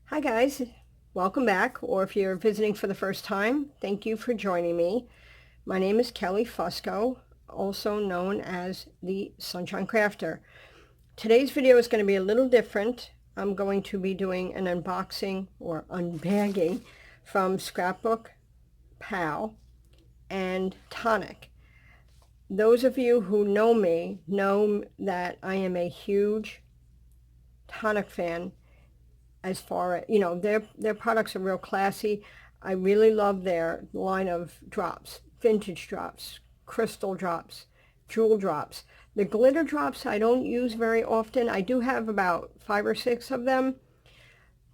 Hi guys, welcome back, or if you're visiting for the first time, thank you for joining me. My name is Kelly Fusco, also known as the Sunshine Crafter. Today's video is going to be a little different. I'm going to be doing an unboxing or unbagging from Scrapbook Pal and Tonic. Those of you who know me know that I am a huge Tonic fan. As far as, you know, their products are real classy. I really love their line of drops, vintage drops, crystal drops, jewel drops. The glitter drops I don't use very often. I do have about 5 or 6 of them,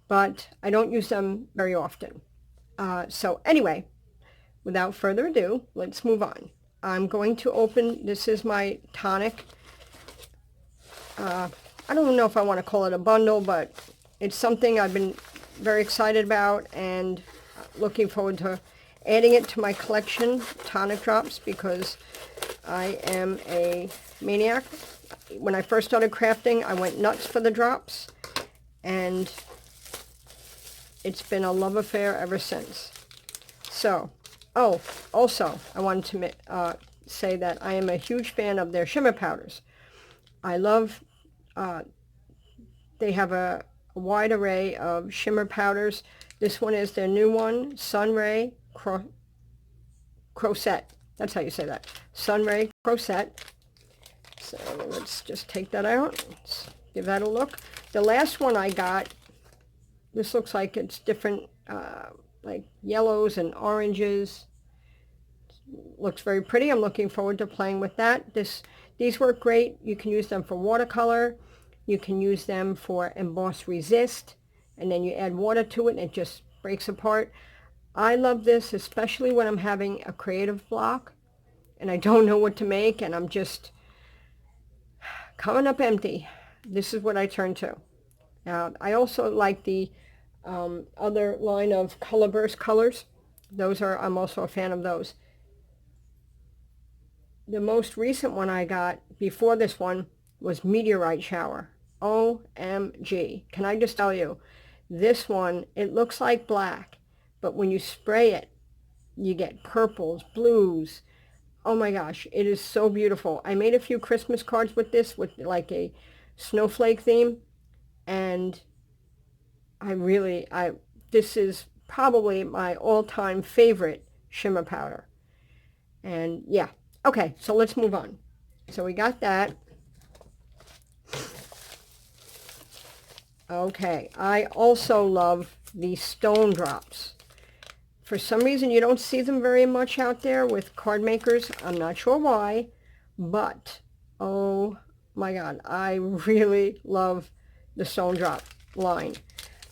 but I don't use them very often. So anyway, without further ado, let's move on. I'm going to open, this is my Tonic. I don't know if I want to call it a bundle, but it's something I've been very excited about and looking forward to adding it to my collection, Tonic Drops, because I am a maniac. When I first started crafting, I went nuts for the drops, and it's been a love affair ever since. So, oh, also, I wanted to say that I am a huge fan of their shimmer powders. I love, they have a wide array of shimmer powders. This one is their new one, Sunray Crochet. That's how you say that. Sunray Crochet. So let's just take that out. Let's give that a look. The last one I got, this looks like it's different, like yellows and oranges. Looks very pretty. I'm looking forward to playing with that. These work great. You can use them for watercolor. You can use them for emboss resist, and then you add water to it and it just breaks apart. I love this, especially when I'm having a creative block and I don't know what to make and I'm just coming up empty. This is what I turn to. Now, I also like the other line of Color Burst colors. I'm also a fan of those. The most recent one I got before this one was Meteorite Shower. OMG. Can I just tell you, this one, it looks like black, but when you spray it, you get purples, blues. Oh my gosh, it is so beautiful. I made a few Christmas cards with this, with like a snowflake theme, and this is probably my all-time favorite shimmer powder. And yeah, okay, so let's move on. So we got that. Okay, I also love the stone drops. For some reason, you don't see them very much out there with card makers. I'm not sure why, but oh my God, I really love the stone drop line.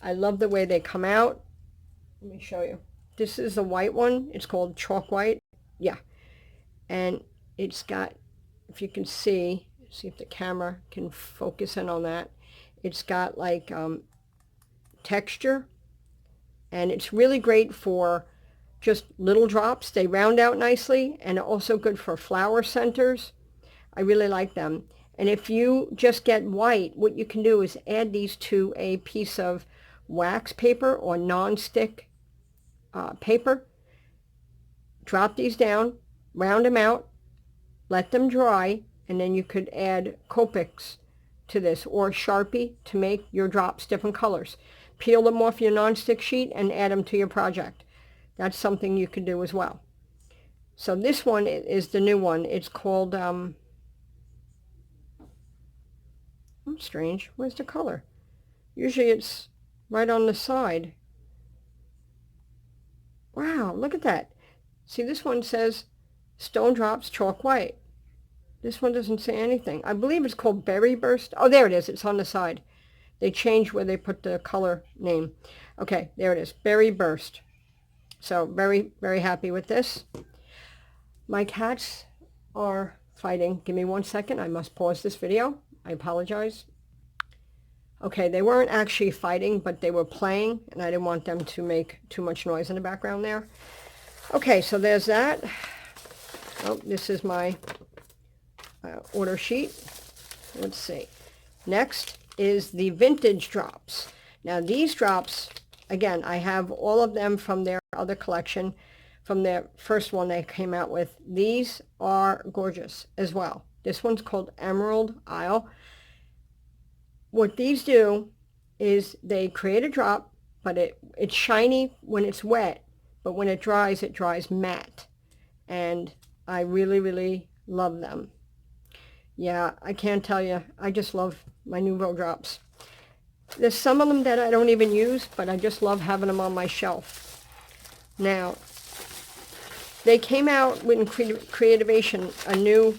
I love the way they come out. Let me show you. This is the white one. It's called Chalk White. Yeah, and it's got, if you can see if the camera can focus in on that. It's got like texture, and it's really great for just little drops. They round out nicely, and also good for flower centers. I really like them. And if you just get white, what you can do is add these to a piece of wax paper or non-stick paper. Drop these down, round them out, let them dry, and then you could add Copics to this, or Sharpie, to make your drops different colors. Peel them off your non-stick sheet and add them to your project. That's something you could do as well. So this one is the new one. It's called, strange, where's the color? Usually it's right on the side. Wow, look at that. See, this one says Stone Drops Chalk White. This one doesn't say anything. I believe it's called Berry Burst. Oh, there it is. It's on the side. They changed where they put the color name. Okay, there it is. Berry Burst. So very, very happy with this. My cats are fighting. Give me 1 second. I must pause this video. I apologize. Okay, they weren't actually fighting, but they were playing, and I didn't want them to make too much noise in the background there. Okay, so there's that. Oh, this is my order sheet. Let's see. Next is the Vintage Drops. Now these drops, again, I have all of them from their other collection, from their first one they came out with. These are gorgeous as well. This one's called Emerald Isle. What these do is they create a drop, but it's shiny when it's wet, but when it dries matte. And I really, really love them. Yeah, I can't tell you. I just love my Nuvo drops. There's some of them that I don't even use, but I just love having them on my shelf. Now, they came out with Creativation a new,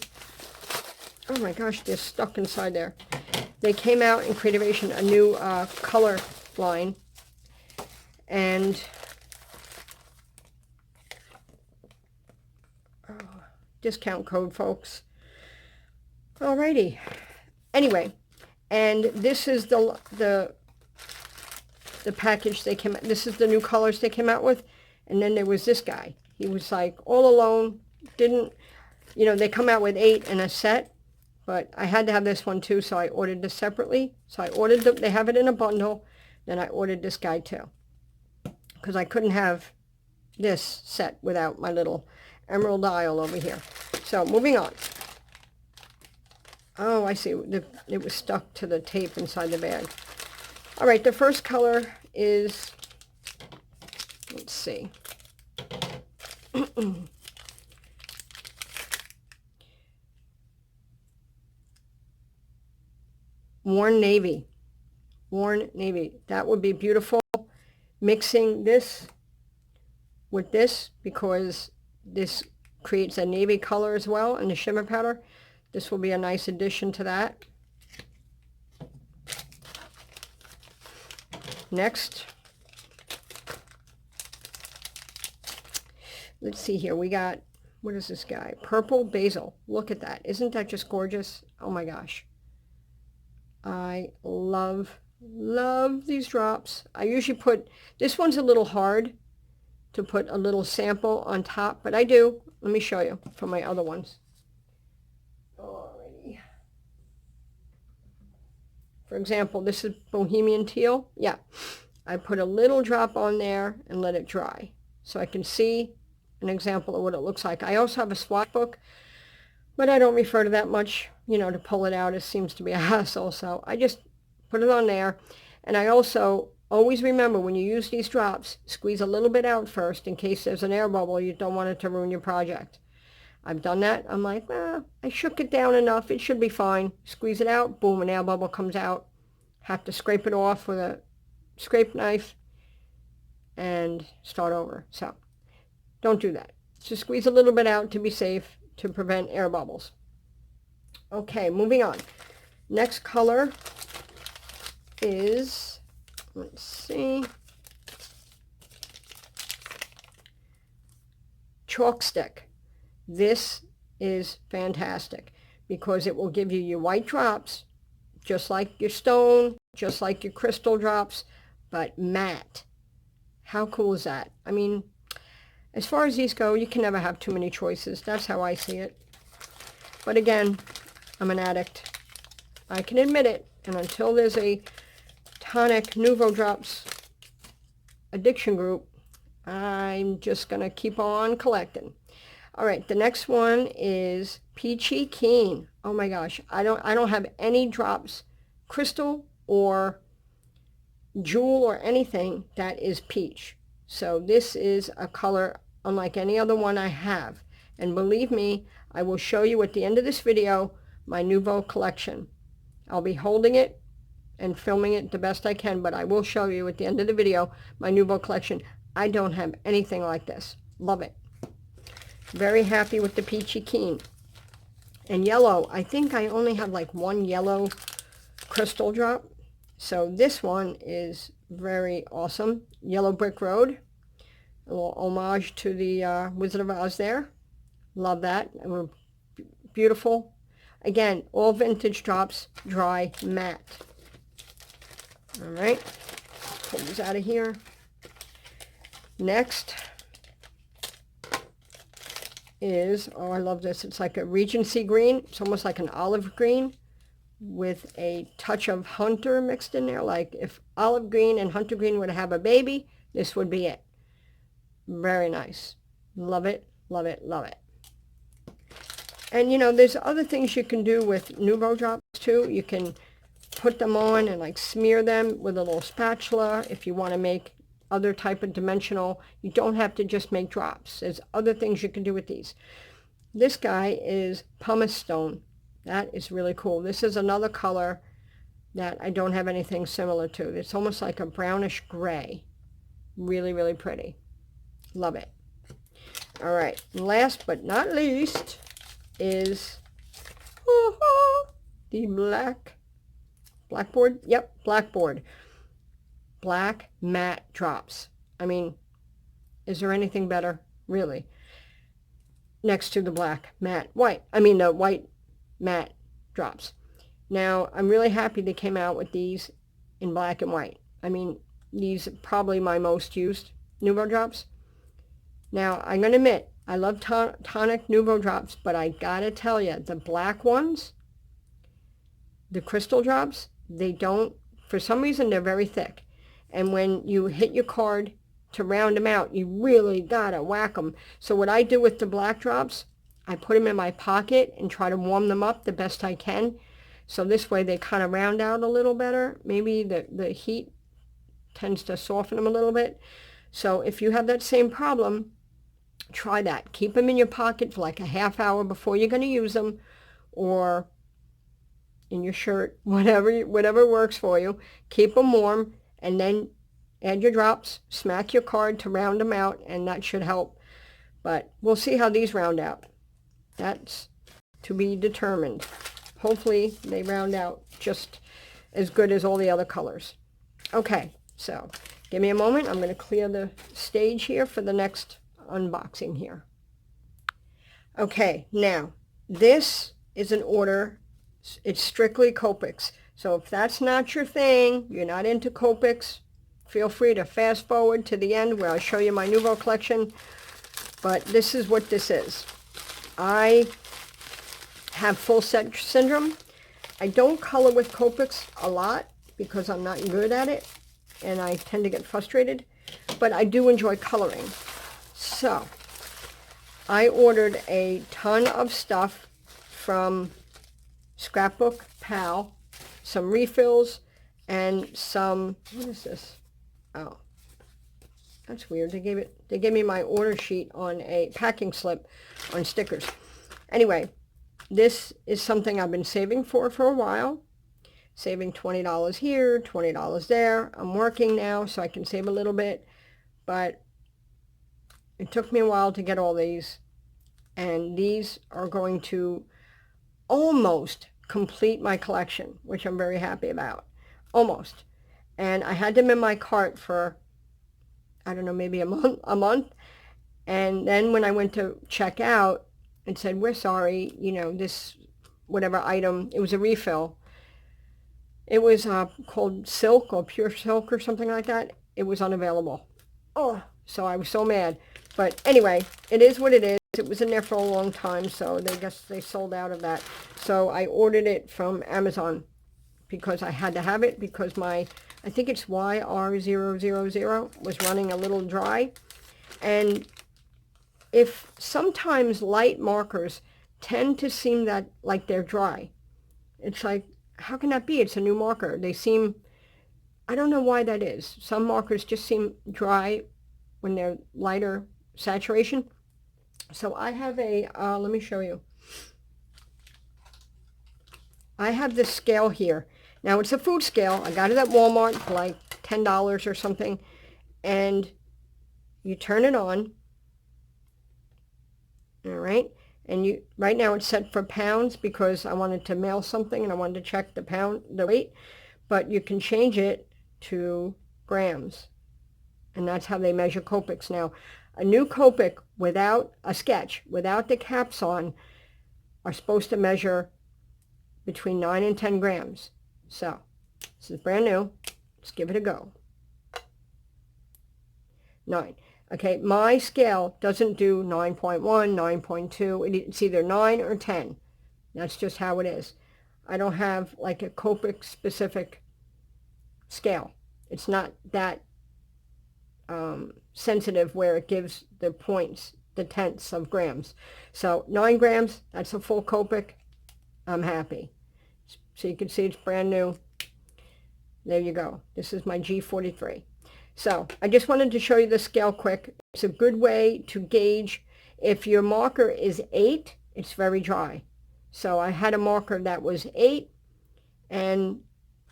oh my gosh, they're stuck inside there. They came out in Creativation a new color line, and discount code, folks. Alrighty. Anyway, and this is the package they came. This is the new colors they came out with, and then there was this guy. He was like all alone. Didn't, you know, they come out with 8 in a set, but I had to have this one too, so I ordered this separately. So I ordered them. They have it in a bundle. Then I ordered this guy too, because I couldn't have this set without my little Emerald Isle over here. So moving on. Oh, I see. It was stuck to the tape inside the bag. All right, the first color is, let's see. Warm Navy. Warm Navy. That would be beautiful. Mixing this with this, because this creates a navy color as well in the shimmer powder. This will be a nice addition to that. Next, let's see here. We got, what is this guy? Purple Basil. Look at that. Isn't that just gorgeous? Oh my gosh. I love these drops. I usually put, this one's a little hard to put a little sample on top, but I do. Let me show you from my other ones. Alrighty. For example, this is Bohemian Teal. Yeah, I put a little drop on there and let it dry, so I can see an example of what it looks like. I also have a swatch book, but I don't refer to that much, you know, to pull it out. It seems to be a hassle, so I just put it on there. And I also always remember, when you use these drops, squeeze a little bit out first in case there's an air bubble. You don't want it to ruin your project. I've done that. I'm like, I shook it down enough. It should be fine. Squeeze it out. Boom, an air bubble comes out. Have to scrape it off with a scrape knife and start over. So don't do that. Just squeeze a little bit out to be safe, to prevent air bubbles. Okay, moving on. Next color is, let's see, Chalk Stick. This is fantastic because it will give you your white drops, just like your stone, just like your crystal drops, but matte. How cool is that? I mean, as far as these go, you can never have too many choices. That's how I see it. But again, I'm an addict. I can admit it. And until there's a Tonic Nuvo Drops addiction group, I'm just going to keep on collecting. All right, the next one is Peachy Keen. Oh my gosh, I don't have any drops, crystal or jewel or anything that is peach. So this is a color unlike any other one I have. And believe me, I will show you at the end of this video my Nuvo collection. I'll be holding it and filming it the best I can, but I will show you at the end of the video my Nuvo collection. I don't have anything like this. Love it. Very happy with the Peachy Keen. And yellow, I think I only have like one yellow crystal drop. So this one is very awesome. Yellow Brick Road. A little homage to the Wizard of Oz there. Love that. Beautiful. Again, all vintage drops, dry matte. All right. Pull these out of here. Next is, oh, I love this. It's like a Regency green. It's almost like an olive green. with a touch of Hunter mixed in there. Like if olive green and Hunter green would have a baby, this would be it. Very nice. Love it, love it, love it. And you know, there's other things you can do with Nuvo drops too. You can put them on and like smear them with a little spatula if you want to make other type of dimensional. You don't have to just make drops. There's other things you can do with these. This guy is pumice stone. That is really cool. This is another color that I don't have anything similar to. It's almost like a brownish gray. Really, really pretty. Love it. All right, last but not least is the blackboard. Yep, blackboard. Black matte drops. I mean, is there anything better? Really? Next to the black matte white. I mean, the white matte drops. Now, I'm really happy they came out with these in black and white. I mean, these are probably my most used Nuvo drops. Now, I'm going to admit, I love Tonic Nuvo drops, but I got to tell you, the black ones, the crystal drops, they don't, for some reason, they're very thick. And when you hit your card to round them out, you really got to whack them. So what I do with the black drops, I put them in my pocket and try to warm them up the best I can. So this way they kind of round out a little better. Maybe the heat tends to soften them a little bit. So if you have that same problem, try that. Keep them in your pocket for like a half hour before you're going to use them, or in your shirt, whatever works for you. Keep them warm, and then add your drops, smack your card to round them out, and that should help. But we'll see how these round out. That's to be determined. Hopefully they round out just as good as all the other colors. Okay, so give me a moment. I'm going to clear the stage here for the next unboxing here. Okay, now this is an order. It's strictly Copics. So if that's not your thing, you're not into Copics, feel free to fast forward to the end where I'll show you my Nuvo collection. But this is what this is. I have full set syndrome. I don't color with Copics a lot because I'm not good at it and I tend to get frustrated, but I do enjoy coloring. So I ordered a ton of stuff from Scrapbook Pal, some refills and some, what is this? Oh, that's weird. They gave me my order sheet on a packing slip on stickers. Anyway, this is something I've been saving for a while. Saving $20 here, $20 there. I'm working now so I can save a little bit, but it took me a while to get all these, and these are going to almost complete my collection, which I'm very happy about. Almost. And I had them in my cart for, I don't know, maybe a month. And then when I went to check out, it said, we're sorry, you know, this whatever item, it was a refill. It was called Silk or Pure Silk or something like that. It was unavailable. Oh, so I was so mad. But anyway, it is what it is. It was in there for a long time, so they guess they sold out of that. So I ordered it from Amazon because I had to have it because my, I think it's YR000 was running a little dry. And if sometimes light markers tend to seem that like they're dry, it's like, how can that be? It's a new marker. They seem, I don't know why that is. Some markers just seem dry when they're lighter saturation. So I have a, let me show you. I have this scale here. Now it's a food scale. I got it at Walmart for like $10 or something. And you turn it on. All right. And you, right now it's set for pounds because I wanted to mail something and I wanted to check the weight, but you can change it to grams. And that's how they measure Copics now. A new Copic without a sketch, without the caps on, are supposed to measure between 9 and 10 grams. So this is brand new. Let's give it a go. 9. Okay, my scale doesn't do 9.1, 9.2. It's either 9 or 10. That's just how it is. I don't have like a Copic specific scale. It's not that sensitive where it gives the points, the tenths of grams. So 9 grams, that's a full Copic. I'm happy. So you can see it's brand new. There you go. This is my G43. So I just wanted to show you the scale quick. It's a good way to gauge if your marker is 8, it's very dry. So I had a marker that was 8 and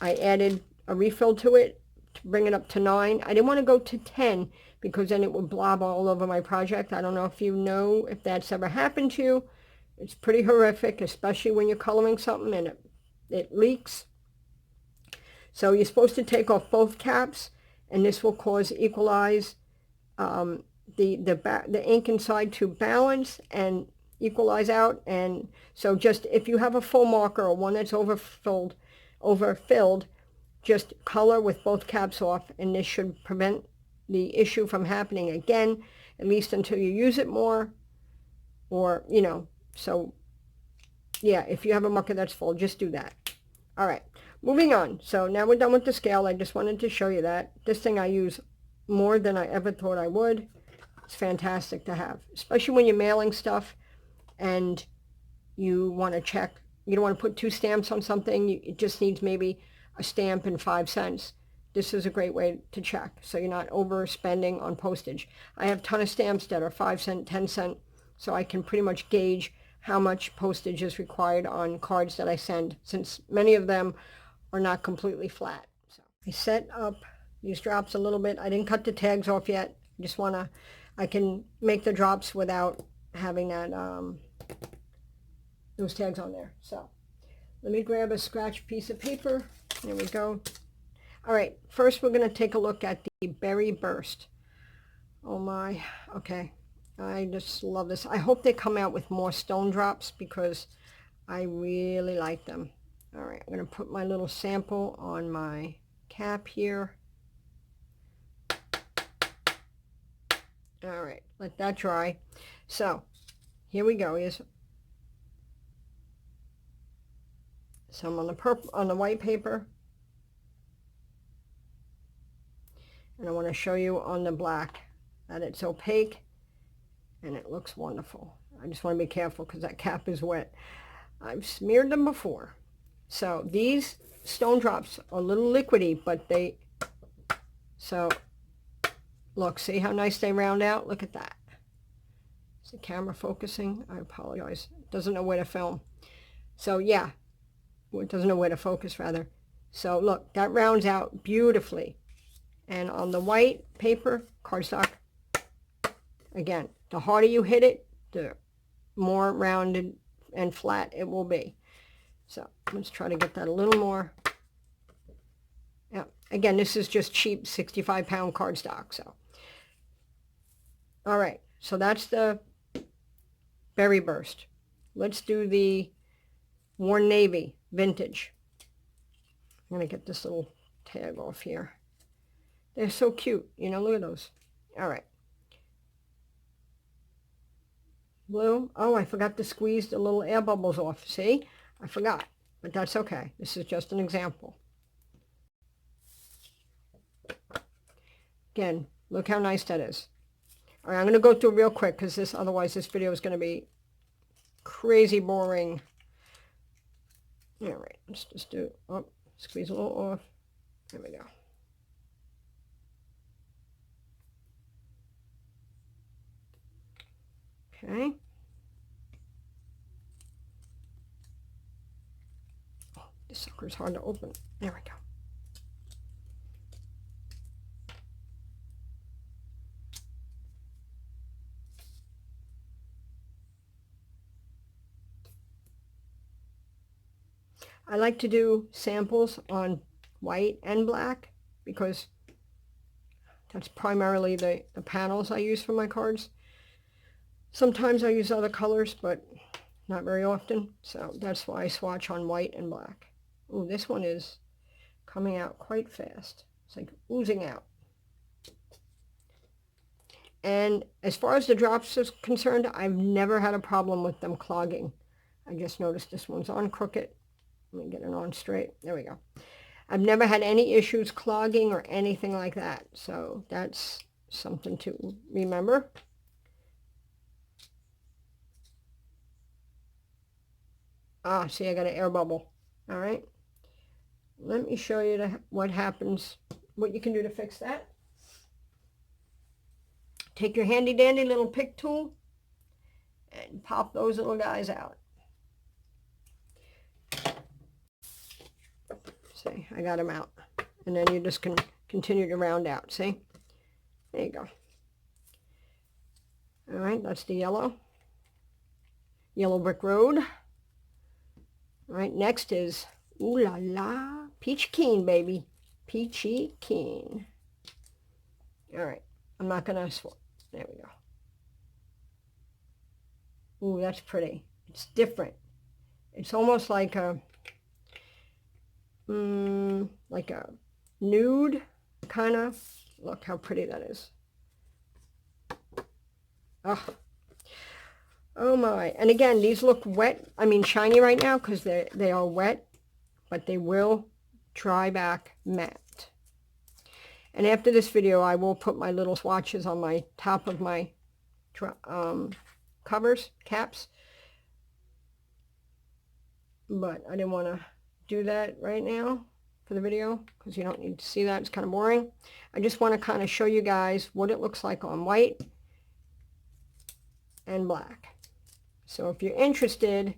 I added a refill to it to bring it up to 9. I didn't want to go to 10 because then it would blob all over my project. I don't know if you know if that's ever happened to you. It's pretty horrific, especially when you're coloring something and it leaks. So you're supposed to take off both caps, and this will cause equalize the ink inside to balance and equalize out. And so just if you have a full marker or one that's overfilled, just color with both caps off, and this should prevent the issue from happening again, at least until you use it more. Or, you know, so yeah, if you have a marker that's full, just do that. All right, moving on. So now we're done with the scale. I just wanted to show you that. This thing I use more than I ever thought I would. It's fantastic to have, especially when you're mailing stuff and you want to check. You don't want to put 2 stamps on something. It just needs maybe a stamp and 5 cents. This is a great way to check, so you're not overspending on postage. I have a ton of stamps that are 5 cent, 10 cent, so I can pretty much gauge how much postage is required on cards that I send, since many of them are not completely flat. So I set up these drops a little bit. I didn't cut the tags off yet. I can make the drops without having that those tags on there. So let me grab a scratch piece of paper. There we go. All right, first we're going to take a look at the Berry Burst. Oh my, okay. I just love this. I hope they come out with more stone drops because I really like them. All right, I'm going to put my little sample on my cap here. All right, let that dry. So here we go. Here's some on the white paper. And I want to show you on the black that it's opaque and it looks wonderful. I just want to be careful because that cap is wet. I've smeared them before. So these stone drops are a little liquidy, but so look, see how nice they round out? Look at that. Is the camera focusing? I apologize. It doesn't know where to film. So yeah, well, it doesn't know where to focus rather. So look, that rounds out beautifully. And on the white paper, cardstock, again, the harder you hit it, the more rounded and flat it will be. So let's try to get that a little more. Yeah, again, this is just cheap 65-pound cardstock. So, all right, so that's the Berry Burst. Let's do the Worn Navy Vintage. I'm going to get this little tag off here. They're so cute, you know, look at those. All right. Blue. Oh, I forgot to squeeze the little air bubbles off. See? I forgot, but that's okay. This is just an example. Again, look how nice that is. All right, I'm going to go through real quick because otherwise this video is going to be crazy boring. All right, let's just do, oh, squeeze a little off. There we go. Okay. Oh, this sucker is hard to open. There we go. I like to do samples on white and black because that's primarily the panels I use for my cards. Sometimes I use other colors, but not very often. So that's why I swatch on white and black. Oh, this one is coming out quite fast. It's like oozing out. And as far as the drops is concerned, I've never had a problem with them clogging. I just noticed this one's on crooked. Let me get it on straight. There we go. I've never had any issues clogging or anything like that. So that's something to remember. Ah, see, I got an air bubble. All right. Let me show you what happens, what you can do to fix that. Take your handy dandy little pick tool and pop those little guys out. See, I got them out. And then you just can continue to round out, see? There you go. All right, that's the yellow. Yellow brick road. All right, next is, ooh la la, peach keen, baby. Peachy keen. All right, I'm not gonna, there we go. Ooh, that's pretty. It's different. It's almost like a nude kind of. Look how pretty that is. Oh my. And again, these look wet. I mean shiny right now because they are wet, but they will dry back matte. And after this video, I will put my little swatches on my top of my covers, caps. But I didn't want to do that right now for the video because you don't need to see that. It's kind of boring. I just want to kind of show you guys what it looks like on white and black. So if you're interested,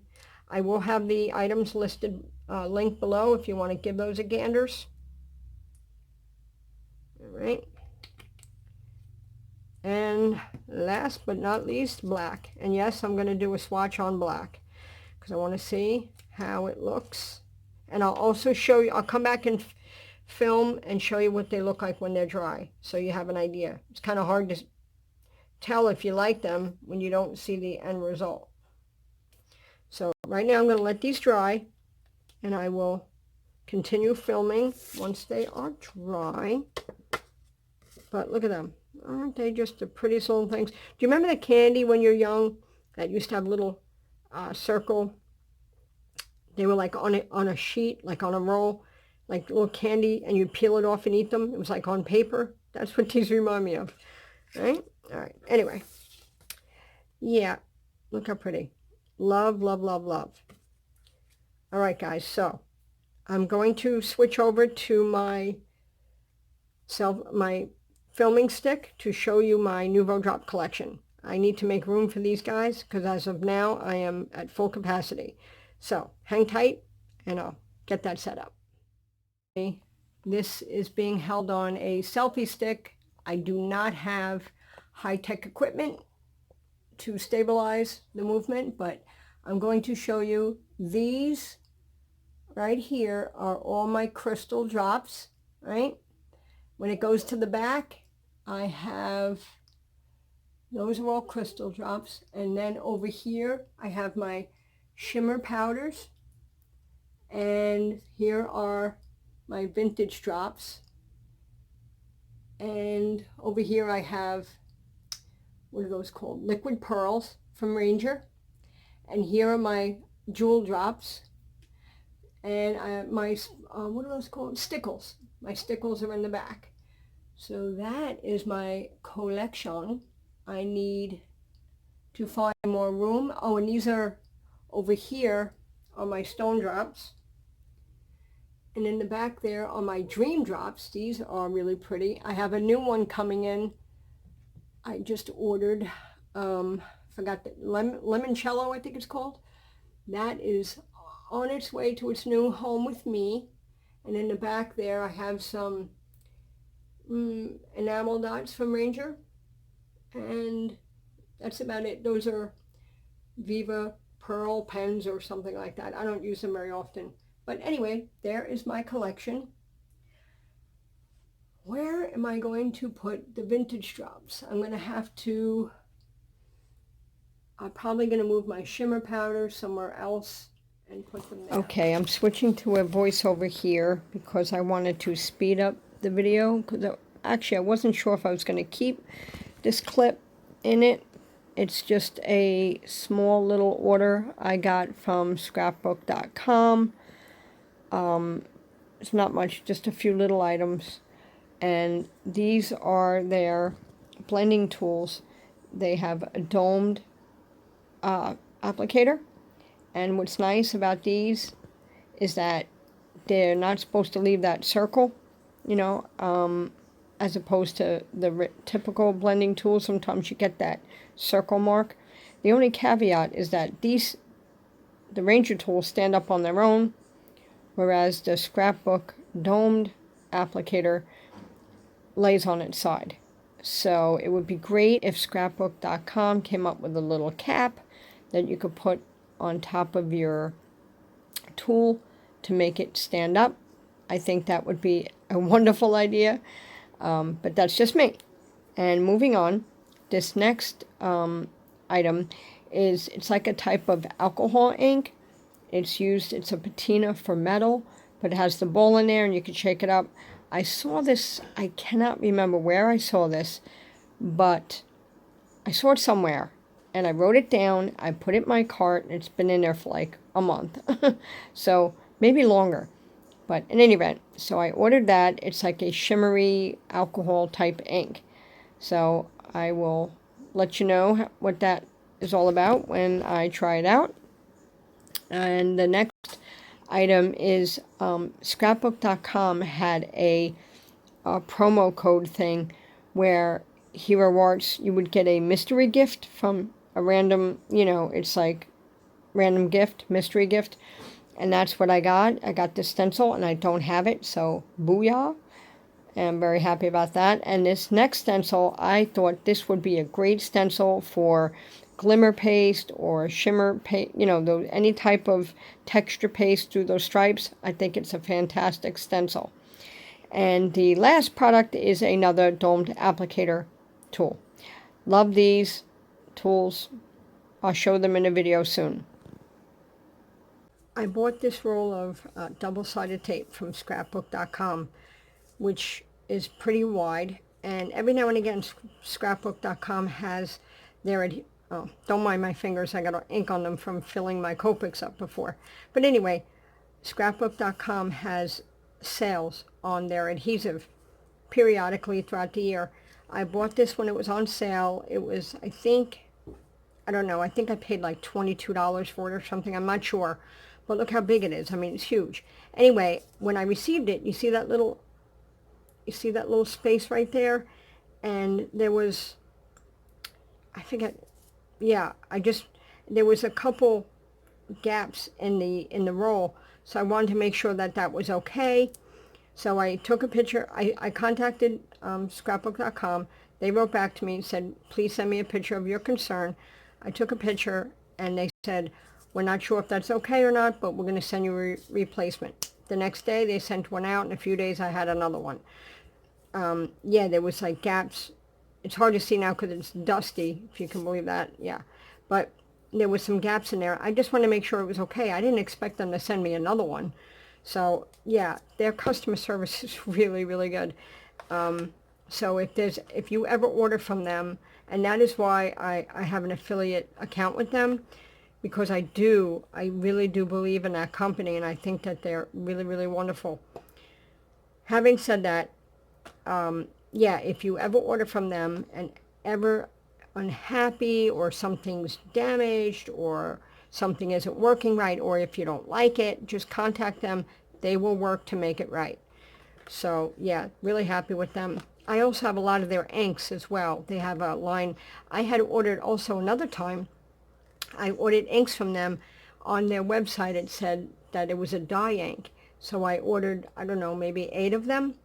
I will have the items listed, linked below if you want to give those a ganders. All right. And last but not least, black. And yes, I'm going to do a swatch on black because I want to see how it looks. And I'll also show you, I'll come back and film and show you what they look like when they're dry, so you have an idea. It's kind of hard to tell if you like them when you don't see the end result. So right now I'm going to let these dry, and I will continue filming once they are dry. But look at them. Aren't they just the prettiest little things? Do you remember the candy when you're young that used to have little circle? They were like on a sheet, like on a roll, like little candy, and you peel it off and eat them. It was like on paper. That's what these remind me of. Right? All right. Anyway. Yeah. Look how pretty. Love, love, love, love. All right, guys. So I'm going to switch over to my filming stick to show you my Nuvo drop collection. I need to make room for these guys because as of now, I am at full capacity. So hang tight and I'll get that set up. This is being held on a selfie stick. I do not have high-tech equipment to stabilize the movement, but I'm going to show you these right here are all my crystal drops, right? When it goes to the back, I have, those are all crystal drops. And then over here, I have my shimmer powders. And here are my vintage drops. And over here I have, what are those called? Liquid pearls from Ranger. And here are my jewel drops. And my, what are those called? Stickles. My stickles are in the back. So that is my collection. I need to find more room. Oh, and these are over here are my stone drops. And in the back there are my dream drops. These are really pretty. I have a new one coming in. I just ordered, forgot the limoncello, I think it's called. That is on its way to its new home with me. And in the back there, I have some enamel dots from Ranger. And that's about it. Those are Viva Pearl pens or something like that. I don't use them very often. But anyway, there is my collection. Where am I going to put the vintage drops? I'm going to have to, I'm probably going to move my shimmer powder somewhere else and put them there. Okay, I'm switching to a voiceover here because I wanted to speed up the video. Because actually, I wasn't sure if I was going to keep this clip in it. It's just a small little order I got from scrapbook.com. It's not much, just a few little items. And these are their blending tools. They have a domed applicator. And what's nice about these is that they're not supposed to leave that circle, you know, as opposed to the typical blending tool. Sometimes you get that circle mark. The only caveat is that the Ranger tools stand up on their own, whereas the Scrapbook domed applicator lays on its side. So it would be great if scrapbook.com came up with a little cap that you could put on top of your tool to make it stand up. I think that would be a wonderful idea, but that's just me. And moving on, this next item it's like a type of alcohol ink. It's a patina for metal, but it has the ball in there and you can shake it up. I saw this, I cannot remember where I saw this, but I saw it somewhere and I wrote it down. I put it in my cart and it's been in there for like a month. So maybe longer. But in any event, so I ordered that. It's like a shimmery alcohol type ink. So I will let you know what that is all about when I try it out. And the next item is scrapbook.com had a promo code thing where Hero Arts, you would get a mystery gift from a random, it's like random gift, mystery gift. And that's what I got. I got this stencil and I don't have it, so booyah. And I'm very happy about that. And this next stencil, I thought this would be a great stencil for glimmer paste or shimmer paste, any type of texture paste through those stripes. I think it's a fantastic stencil. And the last product is another domed applicator tool. Love these tools. I'll show them in a video soon. I bought this roll of double-sided tape from scrapbook.com, which is pretty wide, and every now and again scrapbook.com has their don't mind my fingers, I got ink on them from filling my Copics up before. But anyway, scrapbook.com has sales on their adhesive periodically throughout the year. I bought this when it was on sale. It was, I think I paid like $22 for it or something, I'm not sure. But look how big it is. I mean, it's huge. Anyway, when I received it, you see that little space right there? And there was, I forget, yeah, there was a couple gaps in the roll. So I wanted to make sure that that was okay. So I took a picture. I contacted scrapbook.com. They wrote back to me and said, please send me a picture of your concern. I took a picture and they said, we're not sure if that's okay or not, but we're going to send you a replacement. The next day they sent one out. In a few days I had another one. Yeah, there was like gaps. It's hard to see now because it's dusty, if you can believe that. Yeah, but there was some gaps in there. I just want to make sure it was okay. I didn't expect them to send me another one. So yeah, their customer service is really, really good. So if you ever order from them, and that is why I have an affiliate account with them, because I really do believe in that company, and I think that they're really, really wonderful. Having said that, yeah, if you ever order from them and ever unhappy or something's damaged or something isn't working right, or if you don't like it, just contact them. They will work to make it right. So yeah, really happy with them. I also have a lot of their inks as well. They have a line. I had ordered also another time. I ordered inks from them. On their website it said that it was a dye ink. So I ordered, I don't know, maybe 8 of them.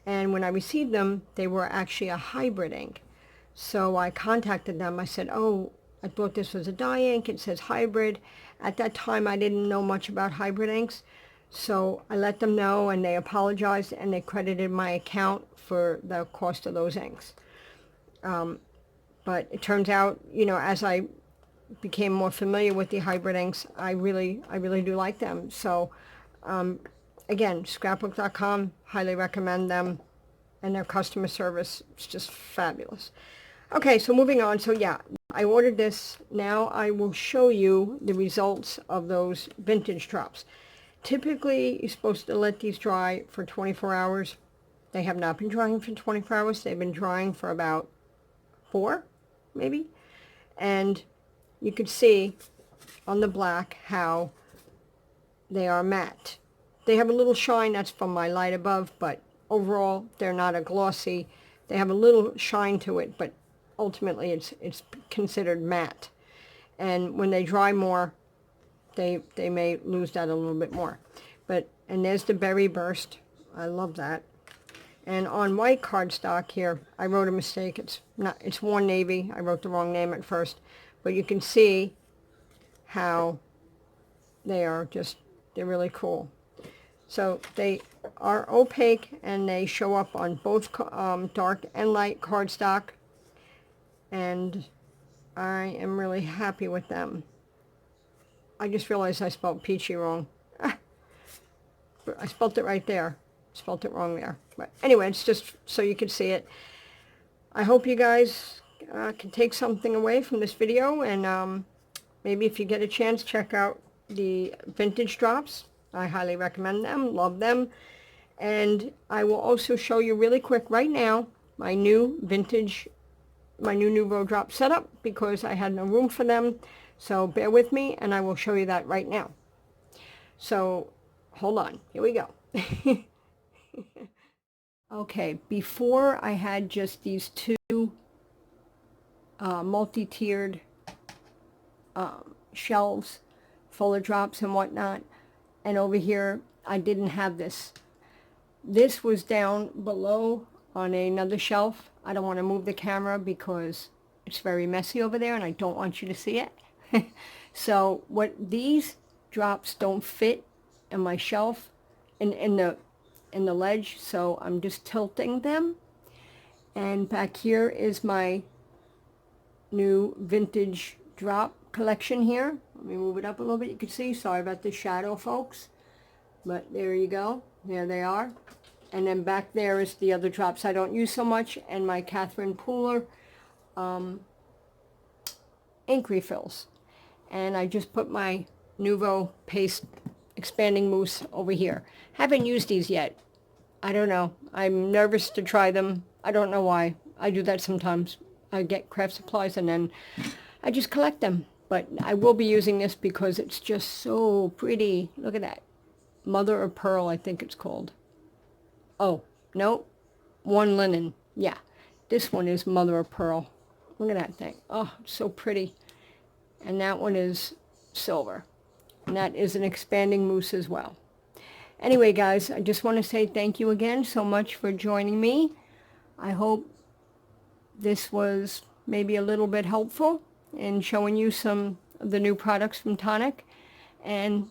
And when I received them, they were actually a hybrid ink. So I contacted them. I said, oh, I thought this was a dye ink. It says hybrid. At that time, I didn't know much about hybrid inks. So I let them know, and they apologized, and they credited my account for the cost of those inks. But it turns out, as I became more familiar with the hybrid inks, I really do like them. So again, scrapbook.com, highly recommend them, and their customer service is just fabulous. Okay, so moving on. So yeah, I ordered this. Now I will show you the results of those vintage drops. Typically, you're supposed to let these dry for 24 hours. They have not been drying for 24 hours. They've been drying for about 4, maybe. And you could see on the black how they are matte. They have a little shine, that's from my light above, but overall they're not a glossy. They have a little shine to it, but ultimately it's considered matte. And when they dry more, they may lose that a little bit more. And there's the berry burst. I love that. And on white cardstock here, I wrote a mistake. It's Warm Navy. I wrote the wrong name at first. But you can see how they're really cool. So they are opaque and they show up on both dark and light cardstock. And I am really happy with them. I just realized I spelled peachy wrong. I spelled it right there. Spelled it wrong there. But anyway, it's just so you can see it. I hope you guys can take something away from this video, and maybe if you get a chance, check out the Vintage Drops. I highly recommend them, love them. And I will also show you really quick right now my new Nuvo drop setup, because I had no room for them. So bear with me and I will show you that right now. So hold on, here we go. Okay, before I had just these two multi-tiered shelves full of drops and whatnot, and over here I didn't have this. This was down below on another shelf. I don't want to move the camera because it's very messy over there and I don't want you to see it. So these drops don't fit in my shelf in the ledge, so I'm just tilting them. And back here is my new vintage drop collection here. Let me move it up a little bit. You can see, sorry about the shadow, folks, but there you go. There they are. And then back there is the other drops I don't use so much, and my Catherine Pooler ink refills. And I just put my Nuvo paste expanding mousse over here. Haven't used these yet. I don't know. I'm nervous to try them. I don't know why. I do that sometimes. I get craft supplies and then I just collect them. But I will be using this because it's just so pretty. Look at that. Mother of Pearl, I think it's called. Oh, no. One Linen. Yeah. This one is Mother of Pearl. Look at that thing. Oh, it's so pretty. And that one is silver. And that is an expanding mousse as well. Anyway, guys, I just want to say thank you again so much for joining me. I hope this was maybe a little bit helpful in showing you some of the new products from Tonic, and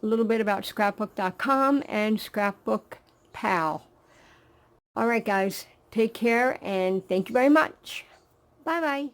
a little bit about scrapbook.com and Scrapbook Pal. All right, guys, take care, and thank you very much. Bye-bye.